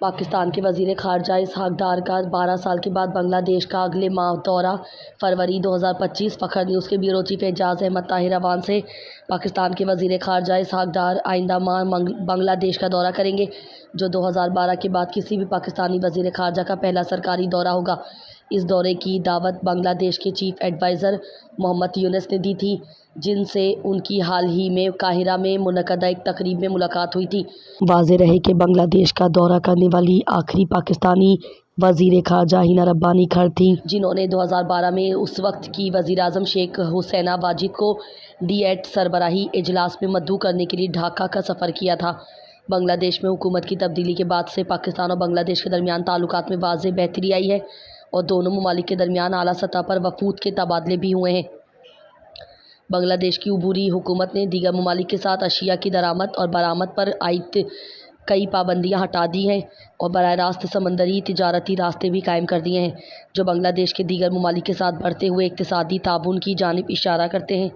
پاکستان کے وزیر خارجہ اسحاق ڈار کا 12 سال کے بعد بنگلہ دیش کا اگلے ماہ دورہ، فروری 2025۔ فخر نیوز کے بیورو چیف اعجاز احمد طاہر ایوان سے پاکستان کے وزیر خارجہ اسحاق ڈار آئندہ ماہ بنگلہ دیش کا دورہ کریں گے، جو 2012 کے بعد کسی بھی پاکستانی وزیر خارجہ کا پہلا سرکاری دورہ ہوگا۔ اس دورے کی دعوت بنگلہ دیش کے چیف ایڈوائزر محمد یونس نے دی تھی، جن سے ان کی حال ہی میں قاہرہ میں منعقدہ ایک تقریب میں ملاقات ہوئی تھی۔ واضح رہے کہ بنگلہ دیش کا دورہ کرنے والی آخری پاکستانی وزیر خارجہ ہینا ربانی کھر تھیں، جنہوں نے 2012 میں اس وقت کی وزیر اعظم شیخ حسینہ واجد کو ڈی8 سربراہی اجلاس میں مدعو کرنے کے لیے ڈھاکہ کا سفر کیا تھا۔ بنگلہ دیش میں حکومت کی تبدیلی کے بعد سے پاکستان اور بنگلہ دیش کے درمیان تعلقات میں واضح بہتری آئی ہے اور دونوں ممالک کے درمیان اعلیٰ سطح پر وفود کے تبادلے بھی ہوئے ہیں۔ بنگلہ دیش کی عبوری حکومت نے دیگر ممالک کے ساتھ اشیاء کی درآمد اور برآمد پر عائد کئی پابندیاں ہٹا دی ہیں اور براہ راست سمندری تجارتی راستے بھی قائم کر دیے ہیں، جو بنگلہ دیش کے دیگر ممالک کے ساتھ بڑھتے ہوئے اقتصادی تعاون کی جانب اشارہ کرتے ہیں۔